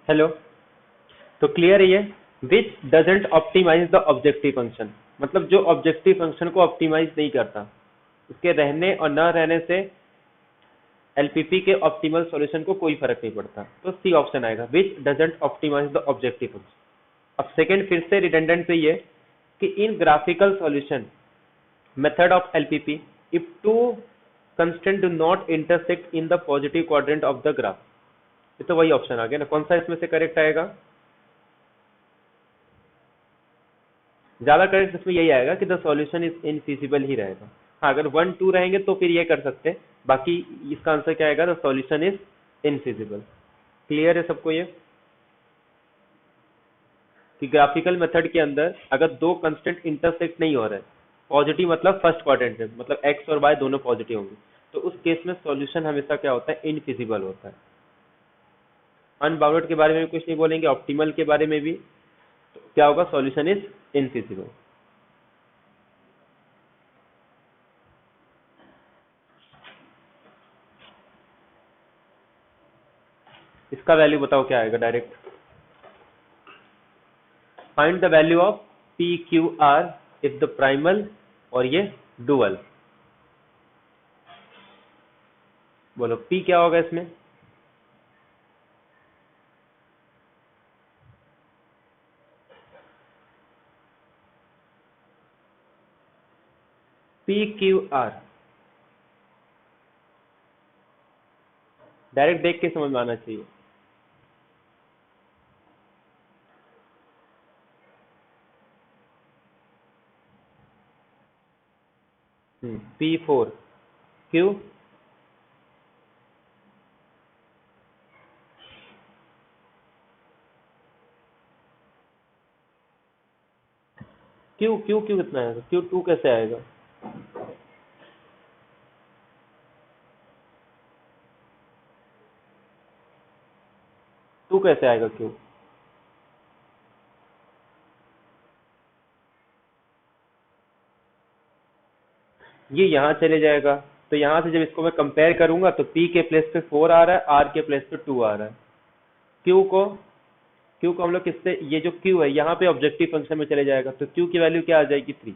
Hello. तो clear है ये, which doesn't optimise the objective function, मतलब जो ऑब्जेक्टिव फंक्शन को ऑप्टिमाइज नहीं करता, उसके रहने और न रहने से एलपीपी के ऑप्टिमल सॉल्यूशन को कोई फर्क नहीं पड़ता। तो सी ऑप्शन आएगा, which doesn't optimise the objective function. अब सेकंड फिर से रिडंडेंट पे ये कि in graphical solution method of LPP if two constraint do not intersect in the positive quadrant of the graph. ये तो वही ऑप्शन आ गया ना, कौन सा इसमें से करेक्ट आएगा? ज्यादा करेक्ट इसमें यही आएगा कि द सॉल्यूशन इज इनफिजिबल ही रहेगा। हाँ, अगर 1 2 रहेंगे तो फिर ये कर सकते हैं, बाकी इसका आंसर क्या आएगा? The solution is infeasible. Clear है सबको ये कि ग्राफिकल मेथड के अंदर अगर दो कंस्टेंट इंटरसेक्ट नहीं हो रहे, पॉजिटिव मतलब फर्स्ट क्वाड्रेंट में, मतलब एक्स और वाई दोनों पॉजिटिव होंगे, तो उस केस में सॉल्यूशन हमेशा क्या होता है? इनफिजिबल होता है। अनबाउंडेड के बारे में भी कुछ नहीं बोलेंगे, ऑप्टिमल के बारे में भी, तो क्या होगा? Solution is infeasible. इसका वैल्यू बताओ क्या आएगा direct. Find the value of P Q are if the primal और ये डुअल। बोलो पी क्या होगा इसमें? पी क्यू आर डायरेक्ट देख के समझ में आना चाहिए। P4 Q Q Q Q कितना आएगा? Q2 कैसे आएगा? टू कैसे आएगा क्यू? ये यहाँ चले जाएगा, तो यहाँ से जब इसको मैं कंपेयर करूंगा तो P के प्लेस पे 4 आ रहा है, R के प्लेस पे 2 आ रहा है। Q को हम लोग किससे, ये जो Q है यहाँ पे ऑब्जेक्टिव फंक्शन में चले जाएगा, तो Q की वैल्यू क्या आ जाएगी? 3।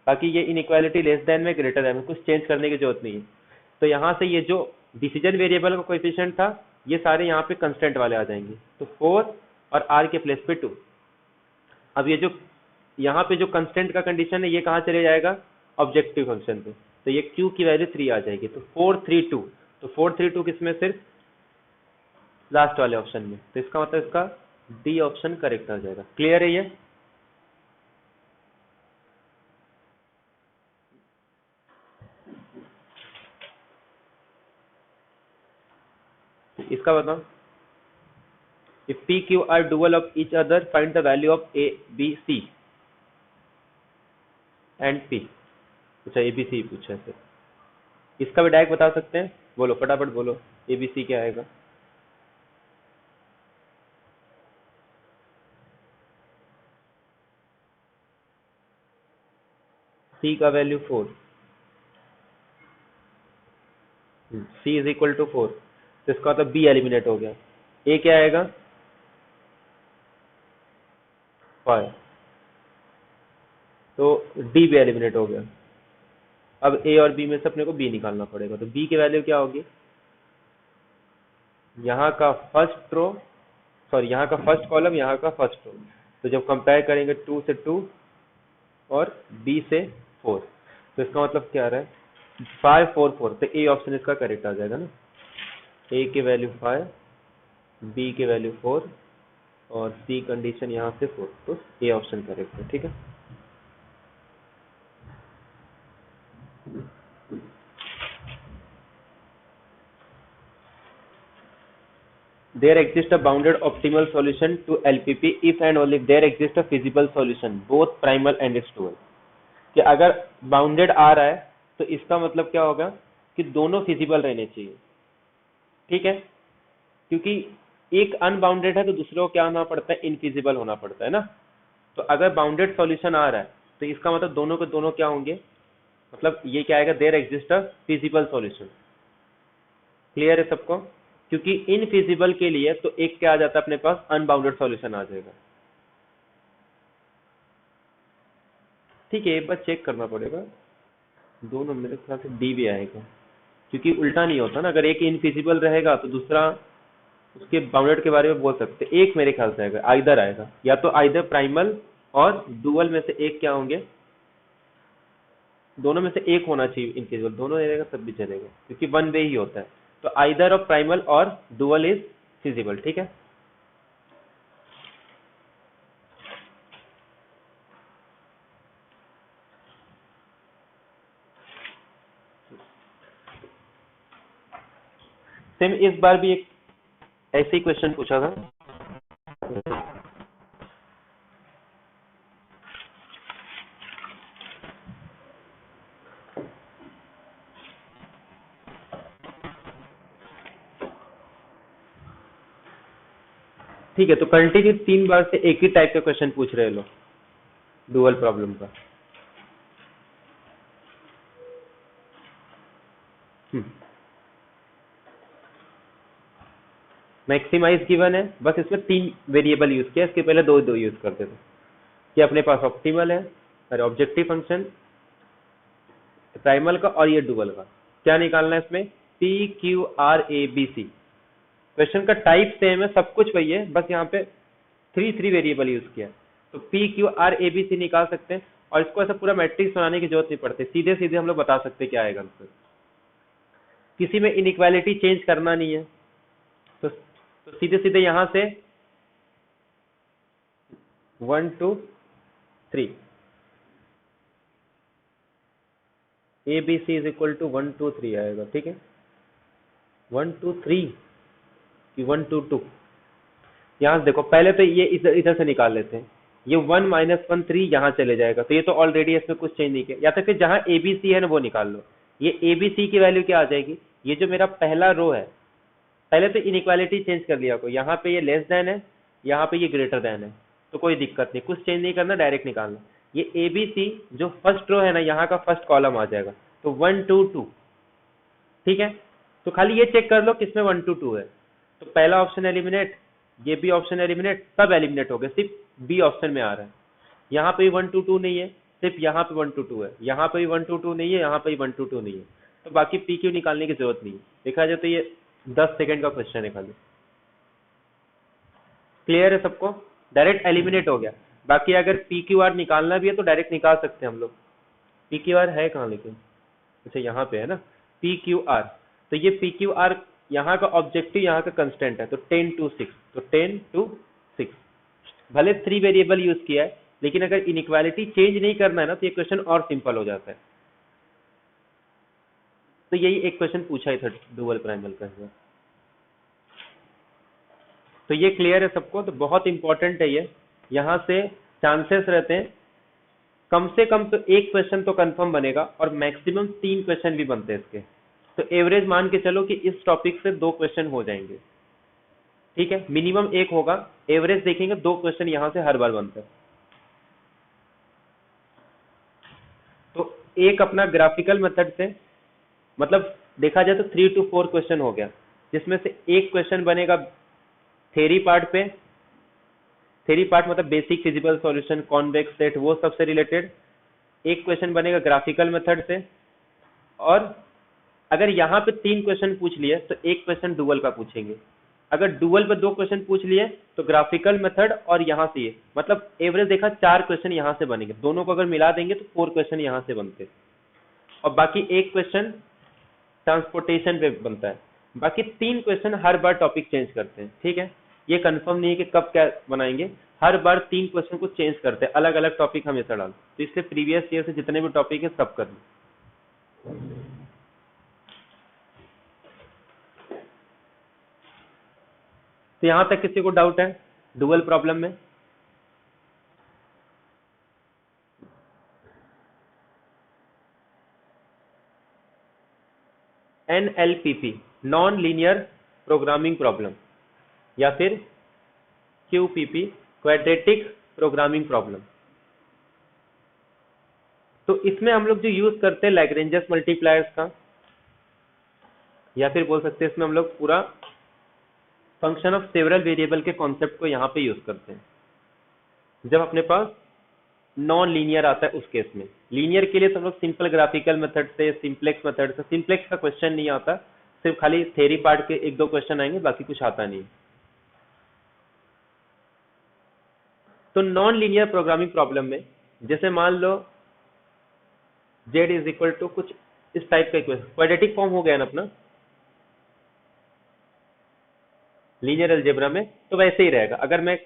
बाकी ये इनइक्वालिटी लेस देन में ग्रेटर देन में कुछ चेंज करने की जरूरत नहीं है। तो यहाँ से ये जो डिसीजन वेरिएबल का कोएफिशिएंट था, ये सारे यहाँ पे कंस्टेंट वाले आ जाएंगे, तो 4 और R के प्लेस पे 2। अब ये जो यहाँ पे जो कंस्टेंट का कंडीशन है, ये कहाँ चले जाएगा? ऑब्जेक्टिव फंक्शन पे, तो ये Q की वैल्यू 3 आ जाएगी, तो 4 3 2। तो 4 3 2 किसमें? सिर्फ लास्ट वाले ऑप्शन में, तो इसका मतलब इसका डी ऑप्शन करेक्ट आ जाएगा। क्लियर है ये? इसका बताओ, if P Q are dual of each other find the value of A B C and P। अच्छा A B C पूछा है, फिर इसका भी डायरेक्ट बता सकते हैं, बोलो फटाफट बोलो, A B C क्या आएगा? C का value 4, C is equal to 4, तो इसका मतलब B एलिमिनेट हो गया। A क्या आएगा? 5, तो D भी एलिमिनेट हो गया। अब A और B में से अपने को B निकालना पड़ेगा, तो B की वैल्यू क्या होगी? यहाँ का फर्स्ट रो, सॉरी यहाँ का फर्स्ट कॉलम, यहाँ का फर्स्ट रो, तो जब कंपेयर करेंगे 2 से 2 और B से 4, तो इसका मतलब क्या आ रहा है? 5 4 4, तो ए ऑप्शन इसका करेक्ट आ जाएगा ना। ए की वैल्यू 5, बी की वैल्यू 4 और सी कंडीशन यहाँ से 4, तो ए ऑप्शन करेक्ट है। ठीक है, there exists a bounded optimal solution to LPP if and only if there exists a feasible solution both primal and its dual। कि अगर बाउंडेड आ रहा है तो इसका मतलब क्या होगा कि दोनों फिजिबल रहने चाहिए। ठीक है, क्योंकि एक अनबाउंडेड है तो दूसरे को क्या होना पड़ता है? इनफिजिबल होना पड़ता है ना। तो अगर बाउंडेड सॉल्यूशन आ रहा है तो इसका मतलब दोनों के दोनों क्या होंगे? मतलब ये क्या आएगा? There exist a feasible solution. Clear है सबको? क्योंकि इनफिजिबल के लिए तो एक क्या आ जाता है अपने पास, अनबाउंडेड सॉल्यूशन आ जाएगा। ठीक है, एक बार चेक करना पड़ेगा, दोनों मेरे ख्याल से डी भी आएगा, क्योंकि उल्टा नहीं होता ना, अगर एक इनफिजिबल रहेगा तो दूसरा उसके बाउंडेड के बारे में बोल सकते। एक मेरे ख्याल से आएगा, आइदर आएगा, या तो आइदर प्राइमल और डुअल में से एक क्या होंगे, दोनों में से एक होना चाहिए इनफिजिबल, दोनों रहेगा तब भी चलेगा, क्योंकि वन वे ही होता है। तो आइदर ऑफ प्राइमल और डुअल इज फिजिबल। ठीक है, सेम इस बार भी एक ऐसे ही क्वेश्चन पूछा था। ठीक है, तो कंटिन्यू 3 बार से एक ही टाइप का क्वेश्चन पूछ रहे लोग डुअल प्रॉब्लम का। मैक्सिमाइज गिवन है, बस इसमें 3 वेरिएबल यूज किया, इसके पहले दो दो यूज करते थे कि अपने पास ऑप्टिमल है, अरे ऑब्जेक्टिव फंक्शन प्राइमल का और ये डुअल का। क्या निकालना है इसमें, P Q R A B C. Question का टाइप सेम है, सब कुछ वही है, बस यहाँ पे थ्री वेरिएबल यूज किया है। तो P Q R A B C निकाल सकते हैं, और इसको ऐसा पूरा मैट्रिक्स बनाने की जरूरत नहीं पड़ती, सीधे सीधे हम लोग बता सकते हैं क्या आएगा आंसर। किसी में इनइक्वालिटी चेंज करना नहीं है, तो सीधे सीधे यहां से 1 2 3 A B C is equal to 1 2 3 आएगा। ठीक है, 1 2 3 कि 1 2 2। यहां से देखो, पहले तो ये इधर इधर से निकाल लेते हैं, ये 1 -1 3 यहाँ चले जाएगा, तो ये तो ऑलरेडी इसमें कुछ चेंज नहीं किया। या तो फिर जहां ए बी सी है ना वो निकाल लो। ये ए बी सी की वैल्यू क्या आ जाएगी, ये जो मेरा पहला रो है, पहले तो इनइक्वालिटी चेंज कर लिया को, यहाँ पे ये लेस देन है, यहाँ पे ये ग्रेटर देन है, तो कोई दिक्कत नहीं, कुछ चेंज नहीं करना, डायरेक्ट निकालना। ये ए बी सी जो फर्स्ट रो है ना, यहाँ का फर्स्ट कॉलम आ जाएगा, तो 1 2 2। ठीक है, तो खाली ये चेक कर लो किसमें 1 2 2 है, तो पहला ऑप्शन एलिमिनेट, ये भी ऑप्शन एलिमिनेट, सब एलिमिनेट हो गए, सिर्फ बी ऑप्शन में आ रहा है। यहाँ पे भी 1 2 2 नहीं है, सिर्फ यहाँ पे 1 2 2 है, यहाँ पे भी 1 2 2 नहीं है, यहाँ पे भी 1 2 2 नहीं है, तो बाकी पी क्यू निकालने की जरूरत नहीं है। देखा जाए तो ये 10 सेकंड का क्वेश्चन है खाली। क्लियर है सबको, डायरेक्ट एलिमिनेट हो गया। बाकी अगर पी क्यू आर निकालना भी है तो डायरेक्ट निकाल सकते हैं हम लोग। पी क्यू आर है कहाँ लेकिन, अच्छा यहाँ पे है ना, पी क्यू आर। तो ये पी क्यू आर यहाँ का ऑब्जेक्टिव, यहाँ का कंस्टेंट है, तो 10 to 6, तो 10 to 6। भले 3 वेरिएबल यूज किया है, लेकिन अगर इनइक्वालिटी चेंज नहीं करना है ना, तो ये क्वेश्चन और सिंपल हो जाता है। तो यही एक क्वेश्चन पूछा ही था डुअल प्राइमल का हुआ। तो ये क्लियर है सबको, तो बहुत इंपॉर्टेंट है ये, यहाँ से चांसेस रहते हैं कम से कम तो एक क्वेश्चन तो कंफर्म बनेगा, और मैक्सिमम 3 क्वेश्चन भी बनते हैं इसके। तो एवरेज मान के चलो कि इस टॉपिक से 2 क्वेश्चन हो जाएंगे। ठीक है, मिनिमम एक होगा, एवरेज देखेंगे 2 क्वेश्चन यहाँ से हर बार बनते हैं। तो एक अपना ग्राफिकल मेथड से, मतलब देखा जाए तो 3 to 4 क्वेश्चन हो गया, जिसमें से एक क्वेश्चन बनेगा थ्योरी पार्ट पे, थ्योरी पार्ट मतलब basic feasible solution, convex set, वो सबसे रिलेटेड। एक क्वेश्चन बनेगा ग्राफिकल मेथड से, और अगर यहाँ पे 3 क्वेश्चन पूछ लिए तो एक क्वेश्चन डुअल का पूछेंगे। अगर डुअल पे 2 क्वेश्चन पूछ लिए तो ग्राफिकल मेथड और यहाँ से ये, मतलब एवरेज देखा 4 क्वेश्चन यहाँ से बनेंगे, दोनों को अगर मिला देंगे तो 4 क्वेश्चन यहाँ से बनते, और बाकी एक क्वेश्चन ट्रांसपोर्टेशन पे बनता है। बाकी 3 क्वेश्चन हर बार टॉपिक चेंज करते हैं। ठीक है, ये कंफर्म नहीं है कि कब क्या बनाएंगे, हर बार 3 क्वेश्चन को चेंज करते हैं, अलग अलग टॉपिक हमेशा डाल, तो इसलिए प्रीवियस ईयर से जितने भी टॉपिक है सब कर लो। तो यहां तक किसी को डाउट है डुअल प्रॉब्लम में? NLPP, non linear programming problem, या फिर QPP, क्वाड्रेटिक प्रोग्रामिंग प्रॉब्लम। तो इसमें हम लोग जो यूज करते हैं लैग्रेंजस मल्टीप्लायर्स का, या फिर बोल सकते हैं इसमें हम लोग पूरा फंक्शन ऑफ सेवरल वेरिएबल के कॉन्सेप्ट को यहाँ पे यूज करते हैं जब अपने पास नॉन लीनियर आता है उस केस में। लीनियर के लिए तो हम लोग सिंपल ग्राफिकल मेथड से, सिंप्लेक्स मेथड से, सिंप्लेक्स का क्वेश्चन नहीं आता, सिर्फ खाली थ्योरी पार्ट के एक दो क्वेश्चन आएंगे, बाकी कुछ आता नहीं। तो नॉन लीनियर प्रोग्रामिंग प्रॉब्लम में जैसे मान लो z इज इक्वल टू कुछ इस टाइप का इक्वेशन, क्वाड्रेटिक फॉर्म हो गया ना अपना लीनियर अलजेब्रा में, तो वैसे ही रहेगा। अगर मैं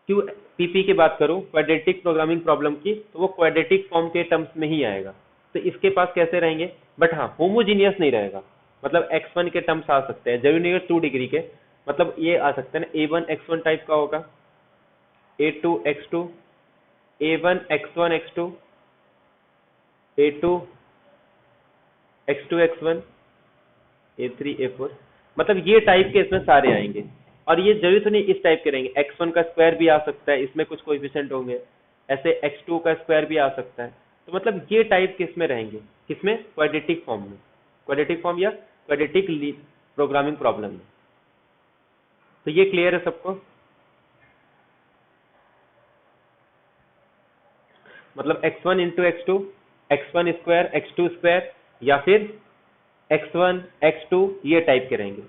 क्यू पीपी की बात करूं क्वाड्रेटिक प्रोग्रामिंग प्रॉब्लम की, तो वो क्वाड्रेटिक फॉर्म के टर्म्स में ही आएगा। तो इसके पास कैसे रहेंगे, बट हाँ होमोजीनियस नहीं रहेगा, मतलब x1 के टर्म्स आ सकते हैं, जरूरी नहीं है 2 डिग्री के, मतलब ये आ सकते हैं ना, a1 x1 टाइप का होगा, a2 x2, a1 x1 x2, a2 x2 x1, a3 a4, मतलब ये टाइप के इसमें सारे आएंगे। और ये जरूरी तो नहीं इस टाइप के रहेंगे, x1 का स्क्वायर भी आ सकता है, इसमें कुछ कोएफिशिएंट होंगे, ऐसे x2 का स्क्वायर भी आ सकता है। तो मतलब ये टाइप किस में रहेंगे, किसमें, क्वाड्रेटिक फॉर्म में, क्वाड्रेटिक फॉर्म या क्वाड्रेटिक प्रोग्रामिंग प्रॉब्लम में। तो ये क्लियर है सबको, मतलब x1 into x2, x1 square x2 square, या फिर x1 x2, ये टाइप के रहेंगे।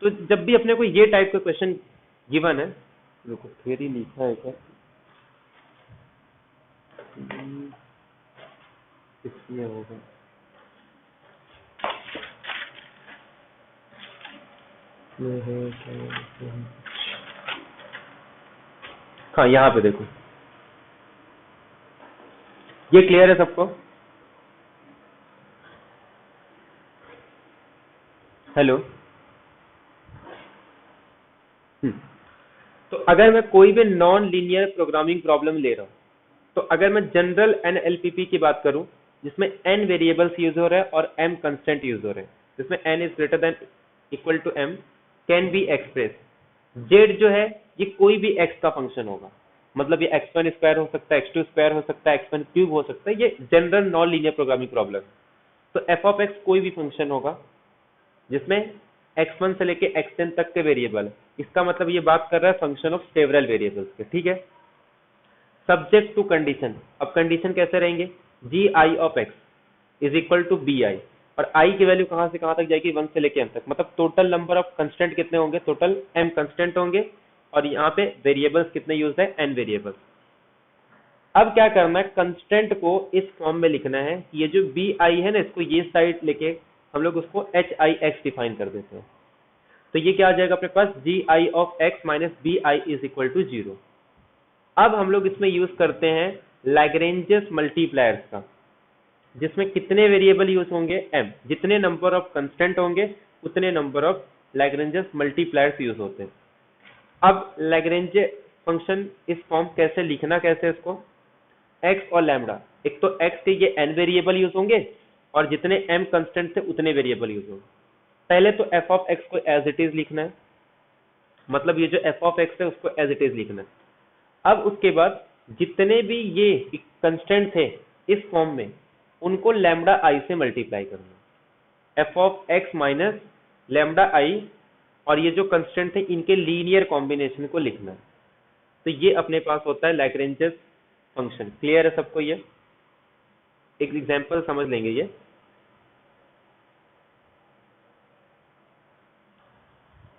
तो जब भी अपने को ये टाइप का क्वेश्चन गिवन है, देखो थ्योरी लिखा है क्या, इसमें होगा हाँ यहाँ पे देखो, ये क्लियर है सबको, हेलो। तो अगर मैं कोई भी नॉन लीनियर प्रोग्रामिंग प्रॉब्लम ले रहा हूं, तो अगर मैं जनरल एनएलपीपी की बात करूं जिसमें n वेरिएबल्स यूज हो रहा है और m कंस्टेंट यूज हो रहे हैं, जिसमें n is greater than equal to m can be express, z जो है ये कोई भी x का फंक्शन होगा, मतलब ये x1 स्क्वायर हो सकता है, x2 स्क्वायर हो सकता है, x1 क्यूब हो सकता है, ये general non linear programming problem. तो f ऑफ x कोई भी फंक्शन होगा जिसमें x1 से लेके xn तक के वेरिएबल, इसका मतलब ये बात कर रहा है फंक्शन ऑफ सेवरल वेरिएबल्स के, ठीक है। सब्जेक्ट टू कंडीशन, अब कंडीशन कैसे रहेंगे, g i of x is equal to b i, और आई की वैल्यू कहां से कहां तक जाएगी, 1 से लेके m तक, मतलब टोटल नंबर ऑफ कंस्टेंट कितने होंगे, टोटल m कंस्टेंट होंगे, और यहाँ पे वेरिएबल्स कितने यूज है, n वेरिएबल्स। अब क्या करना है, कंस्टेंट को इस फॉर्म में लिखना है, ये जो बी आई है ना, इसको ये साइड लेके हम लोग उसको एच आई एक्स डिफाइन कर देते हैं। तो ये क्या आ जाएगा अपने पास, g i of x minus b i is equal to 0। अब हम लोग इसमें यूज करते हैं लैग्रेंजियस मल्टीप्लायर्स का, जिसमें कितने वेरिएबल यूज होंगे, m, जितने नंबर ऑफ कंस्टेंट होंगे उतने नंबर ऑफ लैग्रेंजियस मल्टीप्लायर्स यूज होते हैं। अब लैग्रेंज फंक्शन इस फॉर्म कैसे लिखना, कैसे इसको, x और लैम्डा, एक तो x के ये n वेरिएबल यूज होंगे और जितने m कंस्टेंट थे उतने वेरिएबल यूज होंगे। पहले तो f ऑफ x को एज इट इज लिखना है, मतलब ये जो f ऑफ x है उसको एज इट इज लिखना है। अब उसके बाद जितने भी ये कंस्टेंट थे इस फॉर्म में, उनको लैम्डा आई से मल्टीप्लाई करना है, f of x minus lambda i, और ये जो कंस्टेंट थे इनके लीनियर कॉम्बिनेशन को लिखना है। तो ये अपने पास होता है लैग्रेंजियस फंक्शन। क्लियर है सबको, ये एक एग्जांपल समझ लेंगे ये।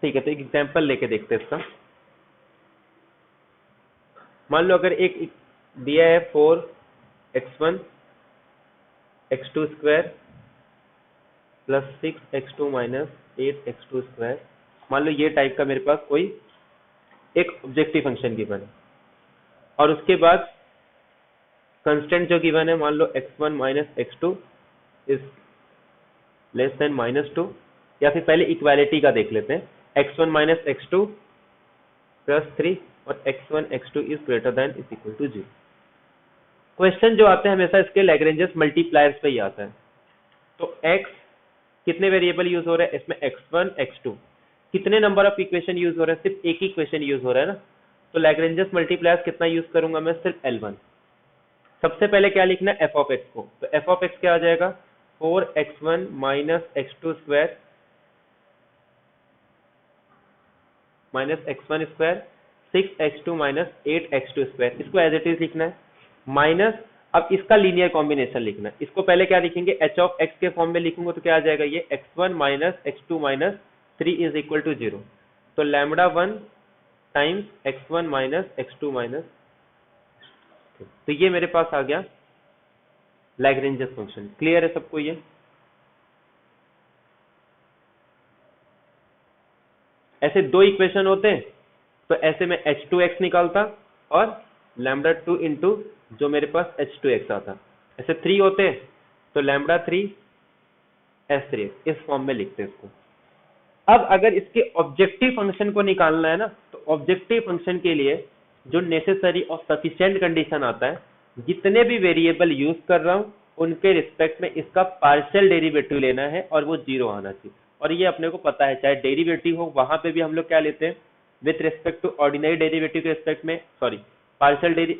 ठीक है, तो एक एग्जांपल लेके देखते हैं इसका। मान लो अगर एक दिया है 4x1 x2 square plus 6x2 minus 8x2 square, मान लो ये टाइप का मेरे पास कोई एक ऑब्जेक्टिव फंक्शन गिवन है, और उसके बाद कंस्टेंट जो गिवन है मान लो x1 minus x2 is less than -2, या फिर पहले इक्वालिटी का देख लेते हैं, x1 माइनस x2 प्लस 3 और x1 x2 is greater than is equal to 0। Question जो आते हैं हमेशा इसके लैग्रेंजियस मल्टीप्लायर्स पे ही आता है। तो x कितने वेरिएबल यूज हो रहे हैं इसमें, x1 x2, कितने नंबर ऑफ इक्वेशन यूज हो रहे हैं, सिर्फ एक ही इक्वेशन यूज हो रहा है ना, तो लैग्रेंजियस मल्टीप्लायर्स कितना यूज करूंगा मैं, सिर्फ L1। सबसे पहले क्या लिखना है, f ऑफ x को, तो f ऑफ x क्या आ जाएगा, 4x1 minus x2 square minus x one square 6x2 minus 8x2 square, इसको एज इट इज लिखना है माइनस, अब इसका लीनियर कॉम्बिनेशन लिखना है। इसको पहले क्या लिखेंगे, एच ऑफ एक्स के फॉर्म में लिखूंगा तो क्या आ जाएगा, ये x1 minus x2 minus 3 is equal to 0। तो lambda 1 times x1 minus x2 minus, तो ये मेरे पास आ गया लैग्रेंजियस फंक्शन। क्लियर है सबको ये? ऐसे दो इक्वेशन होते हैं तो ऐसे में h2x निकालता और लैम्बडा 2 इंटू जो मेरे पास h2x आता। ऐसे 3 होते हैं तो लैम्बडा 3 s3x, इस फॉर्म में लिखते हैं इसको। अब अगर इसके ऑब्जेक्टिव फंक्शन को निकालना है ना, तो ऑब्जेक्टिव फंक्शन के लिए जो नेसेसरी और सफिशिएंट कंडीशन आता है, जितने भी वेरिएबल यूज कर रहा हूं उनके रिस्पेक्ट में इसका पार्शियल डेरिवेटिव लेना है और वो 0 आना चाहिए। और ये अपने को पता है, चाहे डेरिवेटिव हो वहां पे भी हम लोग क्या लेते हैं, with respect to ordinary derivative के रिस्पेक्ट में, सॉरी पार्शियल डेरी,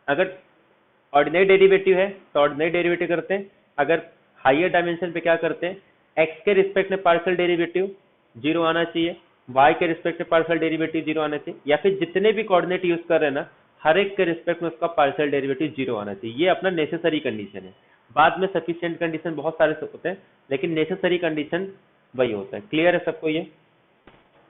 अगर ऑर्डिनरी डेरिवेटिव है तो ऑर्डिनरी डेरिवेटिव करते हैं, अगर हाइयर डायमेंशन पे क्या करते हैं, एक्स के रिस्पेक्ट में पार्शियल डेरिवेटिव 0 आना चाहिए, वाई के रिस्पेक्ट में पार्शियल डेरिवेटिव 0 आना चाहिए, या फिर जितने भी कोऑर्डिनेट यूज कर रहे हैं ना, हर एक के रिस्पेक्ट में उसका पार्शियल डेरिवेटिव 0 आना चाहिए। ये अपना नेसेसरी कंडीशन है। बाद में सफिशिएंट कंडीशन बहुत सारे होते हैं, लेकिन नेसेसरी कंडीशन वही होता है। क्लियर है सबको ये?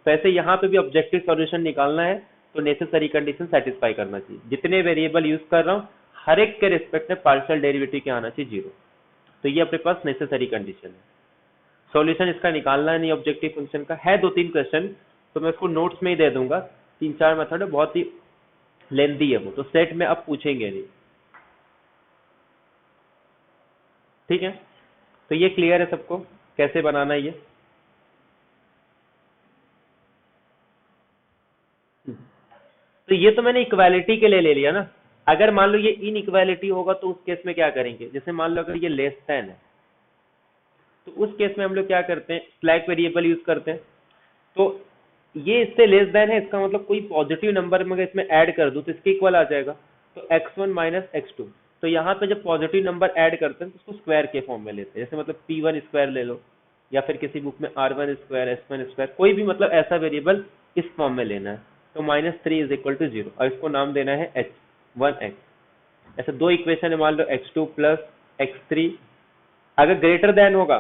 तो ऐसे यहाँ पे भी ऑब्जेक्टिव सॉल्यूशन निकालना है तो नेसेसरी कंडीशन सेटिस्फाई करना चाहिए। जितने वेरिएबल यूज कर रहा हूँ हर एक के रिस्पेक्ट में पार्शियल डेरिवेटिव क्या आना चाहिए, 0। तो ये अपने पास नेसेसरी कंडीशन है। सॉल्यूशन इसका निकालना है नहीं ऑब्जेक्टिव फंक्शन का, है 2-3 क्वेश्चन तो मैं इसको नोट्स में ही दे दूंगा, 3-4 मेथड है, बहुत ही लेंदी है वो, तो सेट में अब पूछेंगे नहीं। ठीक है, तो ये क्लियर है सबको कैसे बनाना है ये? तो ये तो मैंने इक्वालिटी के लिए ले लिया ना। अगर मान लो ये इनइक्वालिटी होगा तो उस केस में क्या करेंगे, जैसे मान लो अगर ये लेस देन है तो उस केस में हम लोग क्या करते हैं, स्लैक वेरिएबल यूज करते हैं। तो ये इससे लेस देन है, इसका मतलब कोई पॉजिटिव नंबर में इसमें ऐड कर दूं तो इसके इक्वल आ जाएगा, तो x1 माइनस x2। तो यहाँ पे जब पॉजिटिव नंबर ऐड करते हैं तो उसको स्क्वायर के फॉर्म में लेते हैं, जैसे मतलब p1 स्क्वायर ले लो, या फिर किसी बुक में r1 स्क्वायर, s1 स्क्वायर, कोई भी मतलब ऐसा वेरिएबल इस फॉर्म में लेना है। तो -3 इज इक्वल टू 0 और इसको नाम देना है h1x। ऐसे दो इक्वेशन है, मान लो x2 प्लस x3, अगर ग्रेटर देन होगा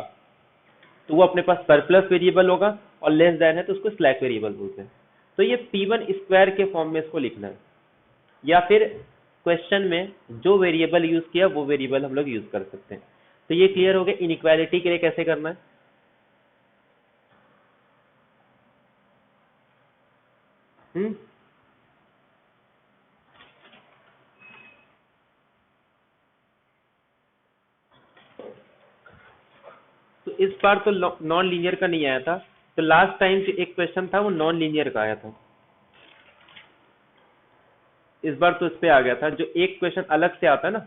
तो वो अपने पास सरप्लस वेरिएबल होगा, और लेस देन है तो उसको स्लैक वेरिएबल बोलते हैं। तो ये p1 स्क्वायर के फॉर्म में इसको लिखना है, या फिर क्वेश्चन में जो वेरिएबल यूज किया वो वेरिएबल हम लोग यूज कर सकते हैं। तो ये क्लियर हो गया इनइक्वालिटी के लिए कैसे करना है। हम्म, तो इस बार तो नॉन लीनियर का नहीं आया था, तो लास्ट टाइम जो एक क्वेश्चन था वो नॉन लीनियर का आया था, इस बार तो इस पे आ गया था। जो एक क्वेश्चन अलग से आता है ना,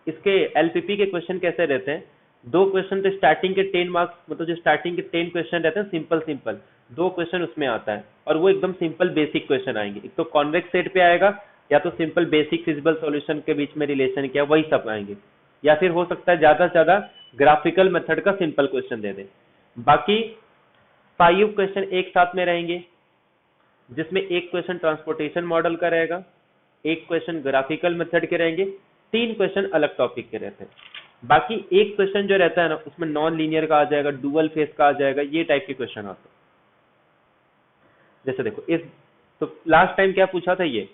इसके एलपीपी के क्वेश्चन कैसे रहते हैं, दो क्वेश्चन तो स्टार्टिंग के 10 मार्क्स, मतलब जो स्टार्टिंग के 10 क्वेश्चन रहते हैं सिंपल सिंपल, दो क्वेश्चन उसमें आता है, और वो एकदम सिंपल बेसिक क्वेश्चन आएंगे। एक तो कॉन्वेक्स सेट पे आएगा, या तो सिंपल बेसिक फिजिबल सॉल्यूशन के बीच में रिलेशन क्या, वही सब आएंगे, या फिर हो सकता है ज्यादा से ज्यादा ग्राफिकल मेथड का सिंपल क्वेश्चन दे दे। बाकी 5 क्वेश्चन एक साथ में रहेंगे, जिसमें एक क्वेश्चन ट्रांसपोर्टेशन मॉडल का रहेगा, एक क्वेश्चन ग्राफिकल मेथड के रहेंगे, 3 क्वेश्चन अलग टॉपिक के रहते हैं। बाकी एक क्वेश्चन जो रहता है ना उसमें नॉन लीनियर का आ जाएगा, डुअल फेस का आ जाएगा, ये टाइप के क्वेश्चन आते हैं। जैसे देखो इस, तो लास्ट टाइम क्या पूछा था ये,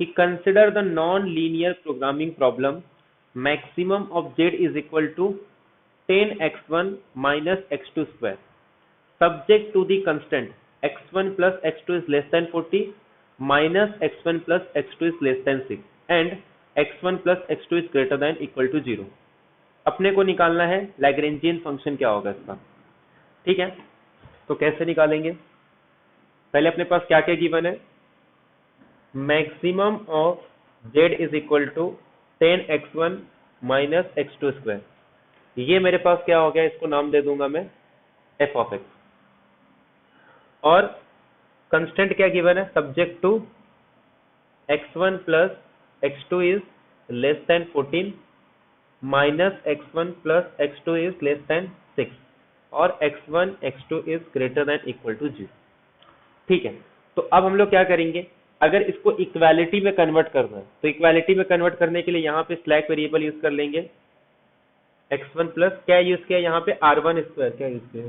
कि consider the non linear programming problem maximum of z is equal to 10x1 minus x2 square subject to the constant x1 plus x2 is less than 40 minus x1 plus x2 is less than 6 and x1 plus x2 is greater than equal to 0। अपने को निकालना है Lagrangian function क्या होगा इसका। ठीक है, तो कैसे निकालेंगे, पहले अपने पास क्या क्या गिवन है, maximum of z is equal to 10x1 minus x2 square, ये मेरे पास क्या हो गया, इसको नाम दे दूंगा मैं f ऑफ x। और कंस्टेंट क्या गिवन है, subject to x1 plus x2 is less than 14 minus x1 plus x2 is less than 6। और x1 x2 is greater than equal to 0। ठीक है, तो अब हम लोग क्या करेंगे, अगर इसको इक्वालिटी में कन्वर्ट करना है तो इक्वालिटी में कन्वर्ट करने के लिए यहाँ पे स्लैक वेरिएबल यूज कर लेंगे। x1 प्लस क्या यूज किया यहाँ पे, r1 स्क्वायर क्या यूज किया,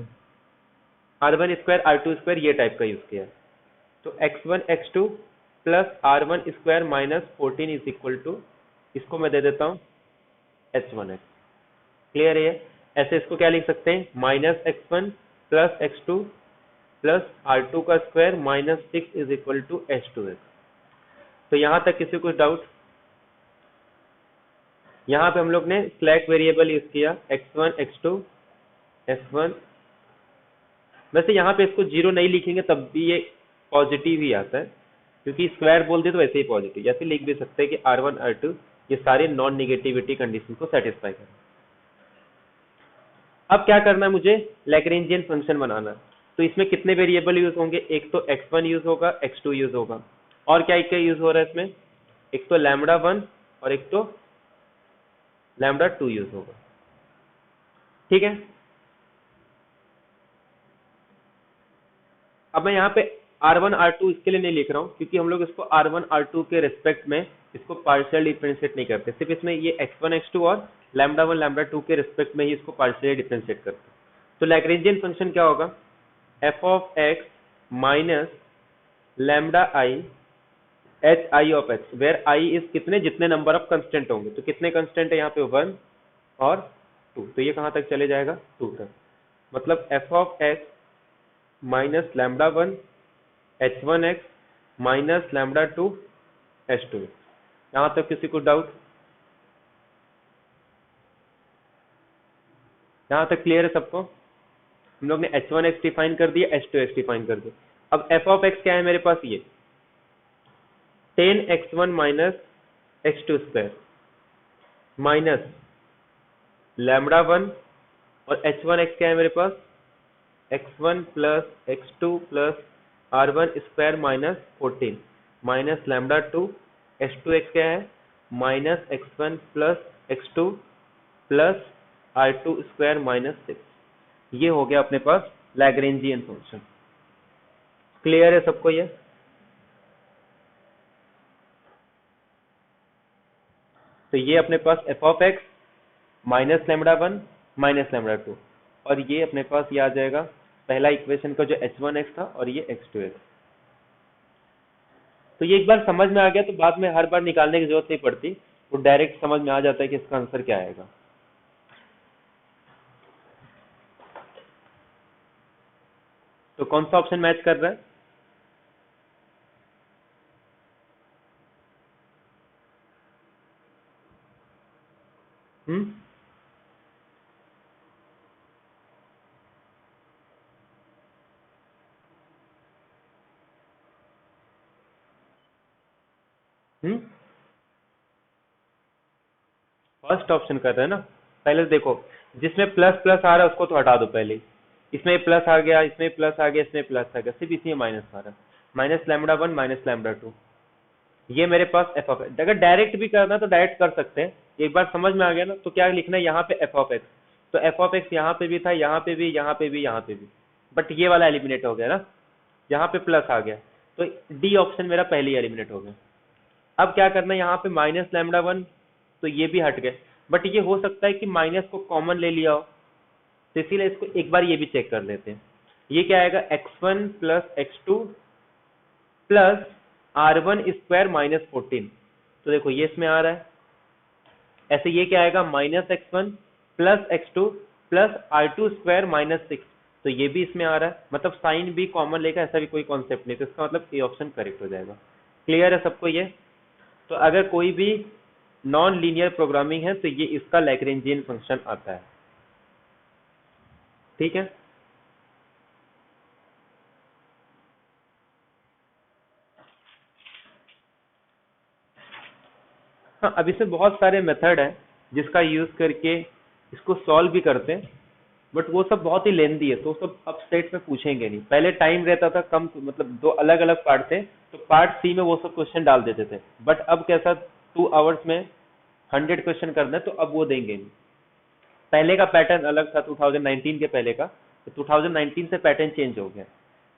r1 स्क्वायर r2 स्क्वायर ये टाइप का यूज किया। तो x1 x2 plus r1 square minus 14 is equal to, इसको मैं दे देता हूँ h1x। क्लियर है? ऐसे इसको क्या लिख सकते हैं, minus x1 plus x2 plus r2 का square minus 6 is equal to h2x। तो यहां तक किसी को डाउट? यहां पे हम लोग ने स्लैक वेरिएबल यूज किया x1 x2 f1। वैसे यहाँ पे इसको 0 नहीं लिखेंगे तब भी ये पॉजिटिव ही आता है, क्योंकि स्क्वायर बोल दे तो वैसे ही पॉजिटिव, जैसे लिख भी सकते हैं कि r1 r2 ये सारे नॉन निगेटिविटी कंडीशन को सेटिस्फाई करें। अब क्या करना है मुझे, लैग्रेंजियन फंक्शन बनाना है। तो इसमें कितने वेरिएबल यूज होंगे, एक तो x1 यूज होगा, x2 यूज होगा, और क्या क्या यूज हो रहा है इसमें, एक तो λ1 और एक तो λ2 यूज होगा। ठीक है, अब मैं यहाँ पे r1 r2 इसके लिए नहीं लिख रहा हूँ, क्योंकि हम लोग इसको r1 r2 के रिस्पेक्ट में इसको पार्शियल डिफरेंशिएट नहीं करते, सिर्फ इसमें ये x1 x2 और λ1 λ2 के रिस्पेक्ट में ही इसको पार्शियल डिफरेंशिएट करते हैं। तो लैग्रेंजियन फंक्शन क्या होगा, f of x minus lambda I H I of X, where I is कितने, जितने नंबर ऑफ कंस्टेंट होंगे। तो कितने कंस्टेंट है यहाँ पे, 1 और 2, तो ये कहाँ तक चले जाएगा, 2 तक। मतलब f of x minus λ1 h1x minus λ2 h2। यहाँ तक किसी को डाउट? यहाँ तक क्लियर है सबको? हम लोग ने h1x डिफाइन कर दिया, h2x डिफाइन कर दिया। अब f ऑफ x क्या है मेरे पास, ये 10x1 minus x2 square minus λ1 और h1x क्या है मेरे पास, x1 plus x2 plus r1 square minus 14 minus λ2, h2x क्या है, minus x1 plus x2 plus r2 square minus 6। ये हो गया अपने पास लैग्रेंजियन फंक्शन। क्लियर है सबको ये? तो ये अपने पास f of x minus λ1 minus λ2, और ये अपने पास ये आ जाएगा पहला इक्वेशन का जो h1x था और ये x2x। तो ये एक बार समझ में आ गया तो बाद में हर बार निकालने की जरूरत नहीं पड़ती, वो डायरेक्ट समझ में आ जाता है कि इसका आंसर क्या आएगा। तो कौन सा ऑप्शन मैच कर रहा है? हम्म, फर्स्ट ऑप्शन कर रहे हैं ना। पहले देखो, जिसमें प्लस प्लस आ रहा है उसको तो हटा दो पहले। इसमें प्लस आ गया, इसमें प्लस आ गया, इसमें प्लस आ गया, सिर्फ इसमें माइनस आ रहा है, माइनस λ1 माइनस λ2। ये मेरे पास f ऑफ x। अगर डायरेक्ट भी करना तो डायरेक्ट कर सकते हैं। एक बार समझ में आ गया ना, तो क्या लिखना है यहाँ पे f ऑफ x। तो f ऑफ x यहाँ पे भी था, यहाँ पे भी, यहाँ पे भी, यहाँ पे भी, बट ये वाला एलिमिनेट हो गया ना, यहाँ पे प्लस आ गया, तो डी ऑप्शन मेरा पहले ही एलिमिनेट हो गया। अब क्या करना है, यहाँ पे माइनस λ1, तो ये भी हट गए, बट ये हो सकता है कि माइनस को कॉमन ले लिया हो, तो इसीलिए इसको एक बार ये भी चेक कर लेते हैं। ये क्या आएगा, x1 plus x2 plus r1 square minus 14। तो देखो ये इसमें आ रहा है, ऐसे ये क्या आएगा, minus x1 plus x2 plus r2 square minus 6। तो ये भी इसमें आ रहा है, मतलब साइन भी कॉमन लेगा, ऐसा भी कोई कॉन्सेप्ट नहीं, तो इसका मतलब ये ऑप्शन करेक्ट हो जाएगा। क्लियर है सबको ये? तो अगर कोई भी नॉन लीनियर प्रोग्रामिंग है तो ये इसका लैग्रेंजियन फंक्शन आता है। ठीक है, हाँ, अब इसमें बहुत सारे मेथड हैं जिसका यूज करके इसको सॉल्व भी करते हैं, बट वो सब बहुत ही लेंदी है, तो वो सब अब स्टेट में पूछेंगे नहीं। पहले टाइम रहता था कम, मतलब 2 अलग अलग पार्ट थे, तो पार्ट सी में वो सब क्वेश्चन डाल देते थे, बट अब कैसा 2 आवर्स में 100 क्वेश्चन करना है, तो अब वो देंगे नहीं। पहले का पैटर्न अलग था, 2019 के पहले का, तो 2019 से पैटर्न चेंज हो गया।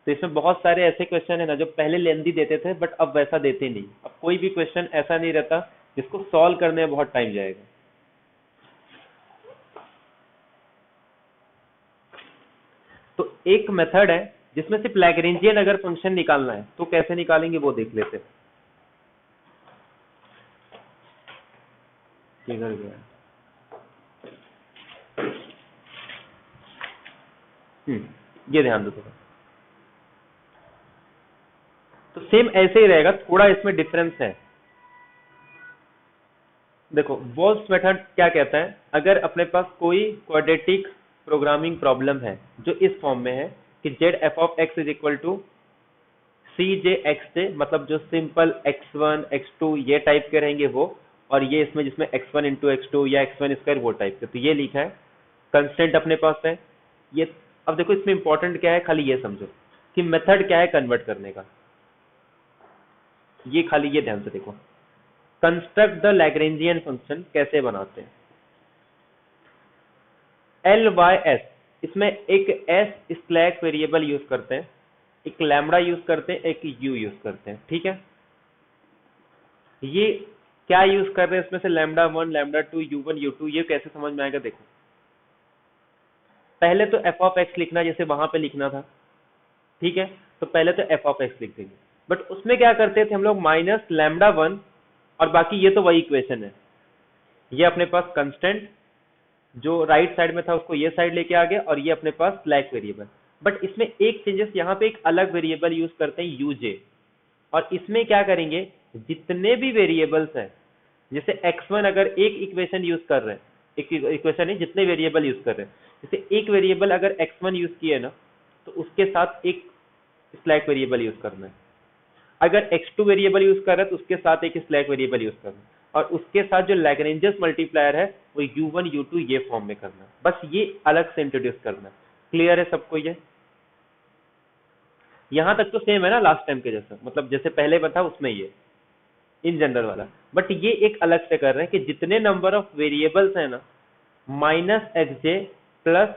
तो इसमें बहुत सारे ऐसे क्वेश्चन है ना जो पहले लेंदी देते थे बट अब वैसा देते नहीं। अब कोई भी क्वेश्चन ऐसा नहीं रहता जिसको सॉल्व करने में बहुत टाइम जाएगा। तो एक मेथड है जिसमें सिर्फ लैग्रेंजियन अगर फंक्शन निकालना है तो कैसे निकालेंगे वो देख लेते हैं। किधर गया? ये ध्यान दो थोड़ा। तो सेम ऐसे ही रहेगा, थोड़ा इसमें डिफरेंस है। देखो वॉल्स मेथड क्या कहता है, अगर अपने पास कोई क्वाड्रेटिक प्रोग्रामिंग प्रॉब्लम है जो इस फॉर्म में है कि z f of x is equal to c j x j, मतलब जो सिंपल x1 x2 ये टाइप के रहेंगे वो, और ये इसमें जिसमें x1 इंटू x2 या x1 स्क्वायर वो टाइप के, तो ये लिखा है। कंस्टेंट अपने पास है ये। अब देखो इसमें इंपॉर्टेंट क्या है, खाली ये समझो कि मेथड क्या है कन्वर्ट करने का, ये खाली ये ध्यान से देखो। कंस्ट्रक्ट द लैग्रेंजियन फंक्शन कैसे बनाते हैं, एल वाई एस, इसमें एक एस स्लैक वेरिएबल यूज करते हैं, एक लैम्बडा यूज करते हैं, एक यू यूज करते हैं, ठीक है। ये क्या यूज कर रहे हैं इसमें से, लैम्बडा 1 लैम्बडा 2 u1 u2, ये कैसे समझ में आएगा देखो। पहले तो एफ ऑफ एक्स लिखना जैसे वहां पे लिखना था, ठीक है, तो पहले तो एफ ऑफ एक्स लिख देंगे, बट उसमें क्या करते थे हम लोग माइनस लैम्बडा 1, और बाकी ये तो वही इक्वेशन है। ये अपने पास कंस्टेंट जो राइट साइड में था उसको ये साइड लेके आ गया, और ये अपने पास स्लैक वेरिएबल। बट इसमें एक चेंजेस, यहाँ पे एक अलग वेरिएबल यूज करते हैं यूजे, और इसमें क्या करेंगे, जितने भी वेरिएबल्स हैं, जैसे x1 अगर एक इक्वेशन यूज कर रहे हैं, एक इक्वेशन नहीं जितने वेरिएबल यूज कर रहे हैं, जैसे एक वेरिएबल अगर x1 यूज किए ना तो उसके साथ एक स्लैक वेरिएबल यूज करना है। अगर x2 वेरिएबल यूज कर रहा है तो उसके साथ एक स्लैक वेरिएबल यूज करना है, और उसके साथ जो लैग्रेंजियस मल्टीप्लायर है वो u1 u2 ये फॉर्म में करना है। बस ये अलग से इंट्रोड्यूस करना है। क्लियर है सबको ये? यहां तक तो सेम है ना लास्ट टाइम के जैसा, मतलब जैसे पहले बता उसमें ये इन जनरल वाला, बट ये एक अलग से कर रहे हैं कि जितने नंबर ऑफ वेरिएबल्स है ना minus x J plus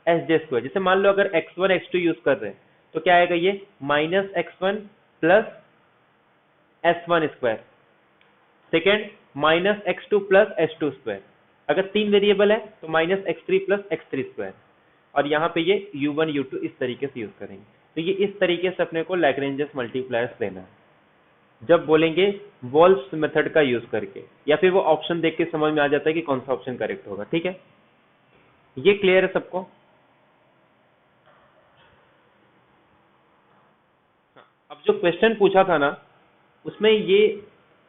S J square. जैसे मान लो अगर x1 x2 यूज कर रहे हैं तो क्या आएगा, ये minus x1 plus s1 square, second minus x2 plus s2 square. अगर तीन वेरिएबल है तो minus x3 plus x3 square, और यहाँ पे ये u1 u2 इस तरीके से यूज करेंगे। तो ये इस तरीके से अपने को लैग्रेंजियस मल्टीप्लायर्स लेना है जब बोलेंगे वॉल्स मेथड का यूज करके, या फिर वो ऑप्शन देख के समझ में आ जाता है कि कौन सा ऑप्शन करेक्ट होगा, ठीक है। ये क्लियर है सबको? अब जो क्वेश्चन पूछा था ना उसमें ये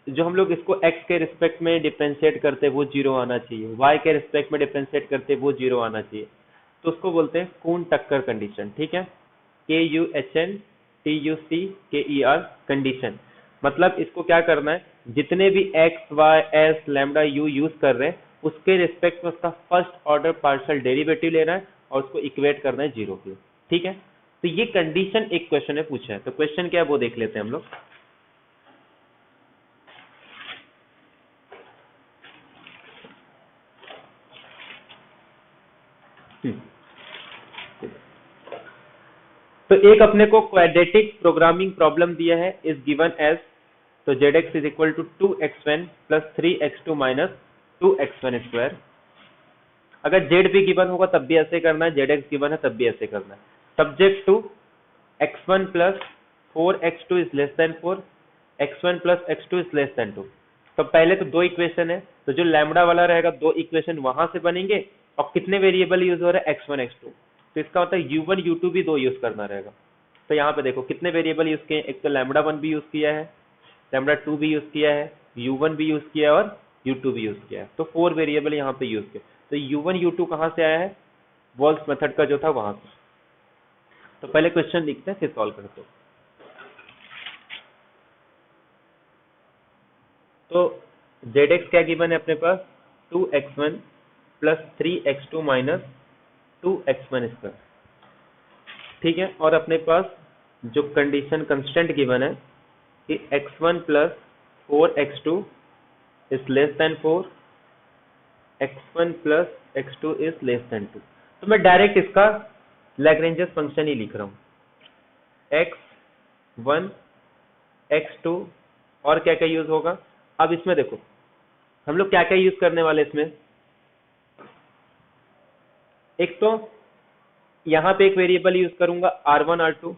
जो हम लोग इसको x के रिस्पेक्ट में डिफरेंशिएट करते हैं वो जीरो आना चाहिए, y के रिस्पेक्ट में डिफरेंशिएट करते हैं वो जीरो आना चाहिए, तो उसको बोलते हैं कून टक्कर कंडीशन, ठीक है। KUHNTUCKER कंडीशन, मतलब इसको क्या करना है, जितने भी x y s lambda u use कर रहे हैं उसके रिस्पेक्ट में उसका फर्स्ट ऑर्डर पार्शियल डेरिवेटिव लेना है और उसको इक्वेट करना है जीरो के, ठीक है। तो ये कंडीशन एक क्वेश्चन में पूछा है, तो क्वेश्चन क्या है वो देख लेते हैं हम लोग। तो एक अपने को क्वाड्रेटिक प्रोग्रामिंग प्रॉब्लम दिया है, इज गिवन एज, तो Z is equal to 2x1 plus 3x2 minus 2x1 square. अगर जेड भी गिवन होगा तब भी ऐसे करना है, जेड एक्स गिवन है तब भी ऐसे करना है। Subject to x1 plus 4x2 is less than 4, x1 plus x2 is less than 2। तो पहले तो दो इक्वेशन है, तो जो लैम्बडा वाला रहेगा दो इक्वेशन वहां से बनेंगे, और कितने वेरिएबल यूज हो रहा है, x1 x2, तो इसका मतलब u1 u2 भी दो यूज करना रहेगा। तो यहाँ पे देखो कितने वेरिएबल यूज किए, एक तो लैम्बडा 1 भी यूज किया है, लैम्बडा 2 भी यूज किया है, u1 भी यूज किया है और u2 भी यूज किया है, तो 4 वेरिएबल यहाँ पे यूज किए। तो u1 u2 कहाँ से आया है, वॉल्स मेथड का जो था वहां से। तो पहले क्वेश्चन लिखते हैं फिर सॉल्व करते हैं। तो जेड क्या गिवन है अपने पास, 2x1 plus 3x2 minus 2x1 square, ठीक है। और अपने पास जो कंडीशन कंस्टेंट गिवन है कि x1 plus 4x2 is less than 4, x1 plus x2 is less than 2। तो मैं डायरेक्ट इसका लैग्रेंजियस फंक्शन ही लिख रहा हूं, x1 x2 और क्या क्या यूज होगा। अब इसमें देखो हम लोग क्या क्या यूज करने वाले इसमें। एक तो यहां पे एक वेरिएबल यूज करूंगा r1 r2,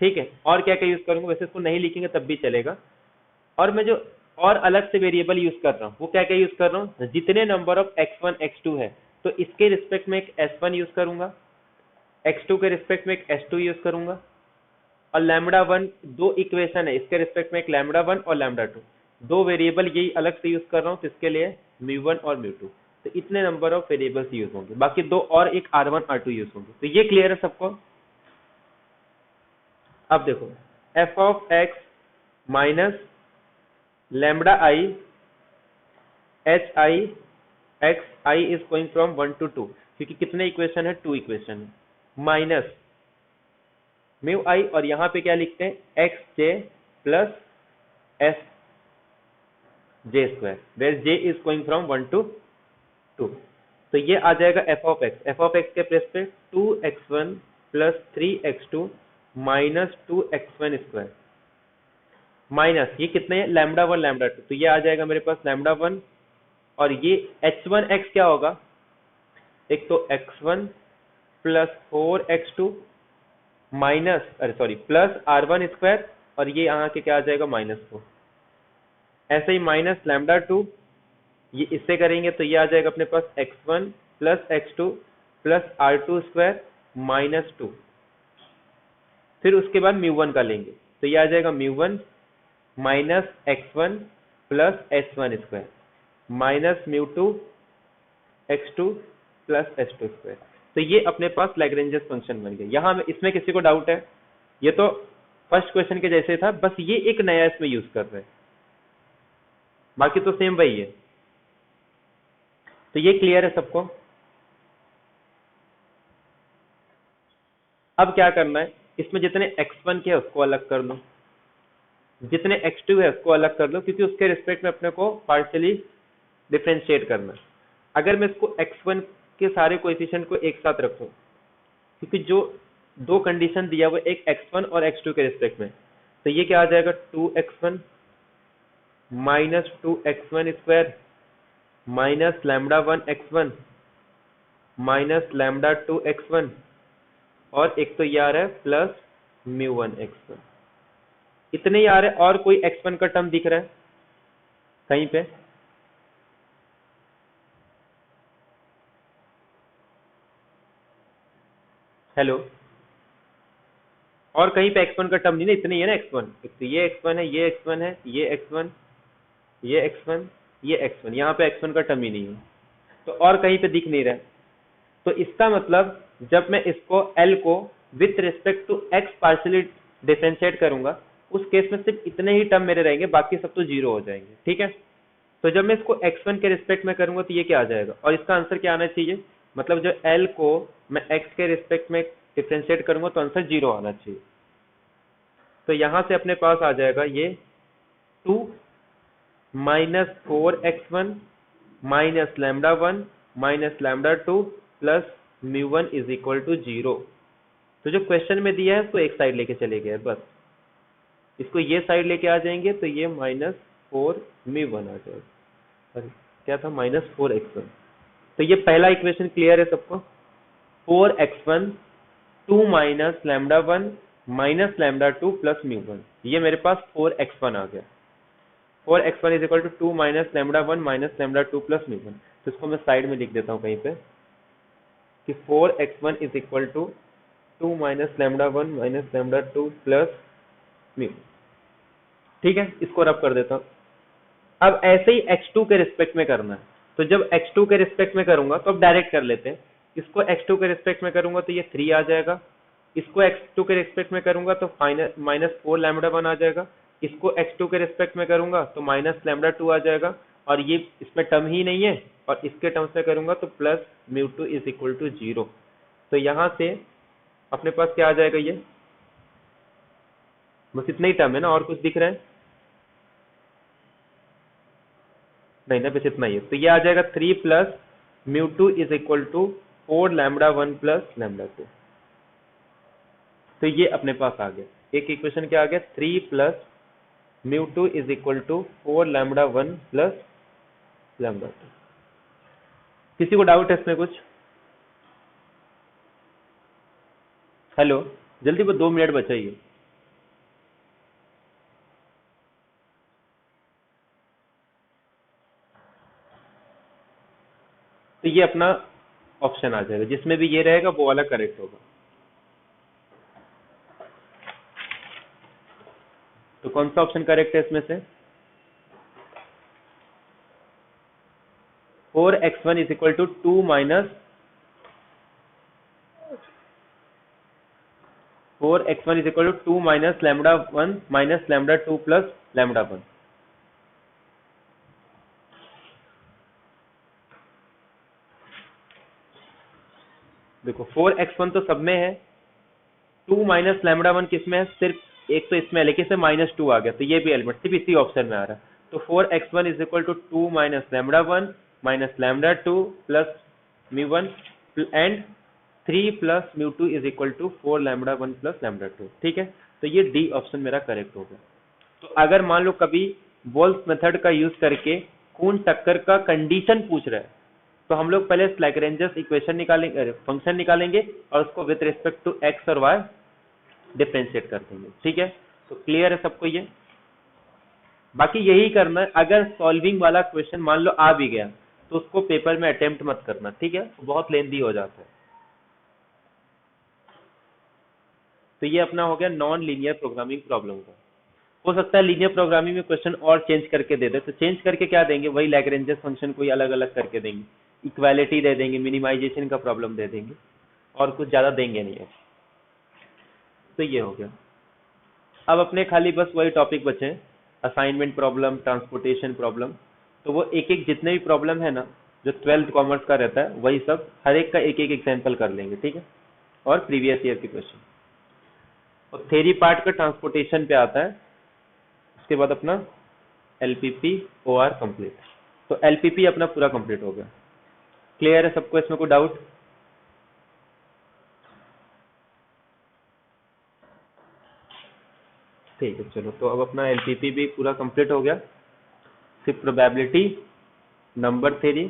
ठीक है। और क्या क्या यूज करूंगा, वैसे इसको नहीं लिखेंगे तब भी चलेगा। और मैं जो और अलग से वेरिएबल यूज कर रहा हूँ वो क्या क्या यूज कर रहा हूँ, जितने नंबर ऑफ x1 x2 है तो इसके रिस्पेक्ट में एक s1 यूज करूंगा, x2 के रिस्पेक्ट में एक s2 यूज करूंगा, और लैम्बडा वन दो इक्वेशन है इसके रिस्पेक्ट में एक लैम्बडा वन और लैम्बडा टू, दो वेरिएबल यही अलग से यूज कर रहा हूँ तो इसके लिए म्यू1 और म्यू2। तो इतने नंबर ऑफ वेरिएबल्स यूज होंगे, बाकी दो और एक r1 r2 यूज होंगे। तो ये क्लियर है सबको। अब देखो f of x minus lambda I H I x I is going from 1 to 2, क्योंकि कितने इक्वेशन है, 2 इक्वेशन है, माइनस म्यू आई, और यहां पे क्या लिखते हैं X J plus S J square, where J is going from 1 to 2। तो ये आ जाएगा एफ ऑफ एक्स के प्लेस पे 2x1 plus 3x2 minus 2x1 square, minus ये कितने हैं, लैम्बडा वन लैम्बडा टू, तो ये आ जाएगा मेरे पास लैम्बडा वन, और ये h1x क्या होगा, एक तो x1 plus 4x2 minus plus r1 square, और ये यहाँ के क्या आ जाएगा -4। ऐसे ही माइनस लैम्बडा टू, ये इससे करेंगे तो ये आ जाएगा अपने पास x1 plus x2 plus r2 square -2। फिर उसके बाद म्यू1 का लेंगे तो ये आ जाएगा म्यू1 minus x1 plus h1 square minus म्यू2 x2 प्लस h2 स्क्वायर। तो ये अपने पास लैग्रेंजियस फंक्शन बन गया। यहाँ इसमें किसी को डाउट है, ये तो फर्स्ट क्वेश्चन के जैसे था, बस ये एक नया इसमें यूज कर रहे हैं, बाकी तो सेम वही है। तो ये क्लियर है सबको। अब क्या करना है, इसमें जितने x1 के है उसको अलग कर लो, जितने x2 है उसको अलग कर लो, क्योंकि उसके रिस्पेक्ट में अपने को पार्शियली डिफरेंशिएट करना है। अगर मैं इसको x1 के सारे कोएफिशिएंट को एक साथ रखूं, क्योंकि जो दो कंडीशन दिया हुआ एक x1 और x2 के रिस्पेक्ट में, तो ये क्या आ जाएगा 2x1 minus 2x1 square minus lambda one x1 minus lambda 2x1, और एक तो ये आ रहा है प्लस म्यू1 x1। इतने ही आ रहे हैं, और कोई x1 का टर्म दिख रहा है कहीं पे? हेलो, और कहीं पे x1 का टर्म नहीं ना, इतने ही है ना x1, एक तो ये x1 है, ये x1 है, ये x1, ये x1, ये x1, यहाँ पे x1 का टर्म ही नहीं है, तो और कहीं पे दिख नहीं रहा है। तो इसका मतलब जब मैं इसको L को with respect to x partially differentiate करूंगा, उस केस में सिर्फ इतने ही टर्म मेरे रहेंगे, बाकी सब तो जीरो हो जाएंगे, ठीक है। तो जब मैं इसको x1 के रिस्पेक्ट में करूंगा तो ये क्या आ जाएगा, और इसका आंसर क्या आना चाहिए, मतलब जो L को मैं x के रिस्पेक्ट में डिफरेंशिएट करूंगा तो आंसर जीरो आना चाहिए। तो यहां से अपने पास आ जाएगा ये 2 minus 4x1 minus lambda one minus lambda two plus म्यू1 इज इक्वल टू 0। तो जो क्वेश्चन में दिया है उसको एक साइड लेके चले गए, बस इसको ये साइड लेके आ जाएंगे तो ये -4 म्यू1 आ जाएगा, सॉरी क्या था, -4x1। तो ये पहला इक्वेशन क्लियर है सबको, 4x1 2 minus lambda one minus lambda two plus म्यू1, ये मेरे पास 4x1 आ गया। 4x1 is equal to 2 minus lambda one minus lambda two plus म्यू1। तो इसको मैं साइड में लिख देता हूँ कहीं पे कि 4x1 is equal to 2 minus lambda one minus lambda two plus mu, ठीक है। इसको रब कर देता हूँ। अब ऐसे ही x2 के रिस्पेक्ट में करना है, तो जब x2 के रिस्पेक्ट में करूंगा तो अब डायरेक्ट कर लेते हैं। इसको x2 के रिस्पेक्ट में करूंगा तो ये 3 आ जाएगा, इसको x2 के रिस्पेक्ट में करूंगा तो -4 लैम्बडा वन आ जाएगा, इसको x2 के रिस्पेक्ट में करूंगा तो माइनस लैम्बडा टू आ जाएगा, और ये इसमें टर्म ही नहीं है, और इसके टर्म्स में करूंगा तो प्लस म्यू2 इज इक्वल टू 0। तो यहां से अपने पास क्या आ जाएगा, ये बस इतना ही टर्म है ना, और कुछ दिख रहा है नहीं ना, बस इतना ही है। तो ये आ जाएगा 3 प्लस म्यू2 is equal to 4 lambda 1 plus lambda 2। तो ये अपने पास आ गया, एक इक्वेशन क्या आ गया, 3 plus mu 2 is equal to 4 lambda 1 plus lambda 2। किसी को डाउट है इसमें कुछ? हेलो, जल्दी, वो 2 मिनट बचा ही है। तो ये अपना ऑप्शन आ जाएगा, जिसमें भी ये रहेगा वो वाला करेक्ट होगा। तो कौन सा ऑप्शन करेक्ट है इसमें से? 4x1 is equal to 2 minus 4x1 is equal to 2 minus lambda 1 minus lambda 2 plus lambda 1। देखो 4x1 तो सब में है, 2 माइनस लैम्बडा 1 किस में है, सिर्फ एक तो इसमें है, लेकिन इसमें -2 आ गया, तो ये भी एलिमेंट सिर्फ इसी ऑप्शन में आ रहा है। तो 4x1 is equal to 2 minus lambda 1 minus lambda 2 plus mu 1 and 3 plus mu 2 is equal to 4 lambda 1 plus lambda 2। ठीक है, तो ये डी ऑप्शन मेरा करेक्ट हो गया। तो अगर मान लो कभी वोल्स मेथड का यूज करके खून टक्कर का कंडीशन पूछ रहा है, तो हम लोग पहले लैग्रेंजस इक्वेशन निकालेंगे, फंक्शन निकालेंगे, और उसको विद रिस्पेक्ट टू एक्स और वाई डिफरेंशिएट कर देंगे। ठीक है, तो क्लियर है सबको ये? बाकी यही करना है, अगर सॉल्विंग वाला क्वेश्चन मान लो आ भी गया तो उसको पेपर में अटेम्प्ट मत करना, ठीक है, बहुत लेंदी हो जाता है। तो ये अपना हो गया नॉन लीनियर प्रोग्रामिंग प्रॉब्लम का। हो सकता है लीनियर प्रोग्रामिंग में क्वेश्चन और चेंज करके दे दे, तो चेंज करके क्या देंगे, वही लैग्रेंजस फंक्शन कोई अलग अलग करके देंगे, इक्वालिटी दे देंगे, मिनिमाइजेशन का प्रॉब्लम दे देंगे, और कुछ ज्यादा देंगे नहीं है। तो ये हो गया। अब अपने खाली बस वही टॉपिक बचे हैं, असाइनमेंट प्रॉब्लम, ट्रांसपोर्टेशन प्रॉब्लम। तो वो एक एक जितने भी प्रॉब्लम है ना, जो 12th कॉमर्स का रहता है, वही सब हर एक का एक एक एग्जाम्पल कर लेंगे, ठीक है, और प्रीवियस ईयर के क्वेश्चन। और थ्योरी पार्ट का ट्रांसपोर्टेशन पे आता है, उसके बाद अपना एलपीपी ओआर कंप्लीट। तो एलपीपी अपना पूरा कंप्लीट हो गया। क्लियर है सबको, इसमें कोई डाउट? ठीक है, चलो, तो अब अपना एलपीपी भी पूरा कंप्लीट हो गया। सिर्फ प्रोबेबिलिटी, नंबर थ्योरी,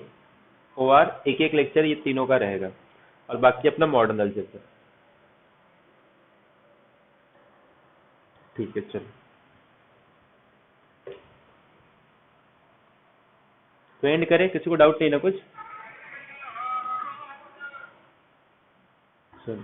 ओआर, एक एक लेक्चर ये तीनों का रहेगा, और बाकी अपना मॉडर्न अलजेब्रा। ठीक है, चलो, तो एंड करें, किसी को डाउट नहीं ना कुछ? चलो।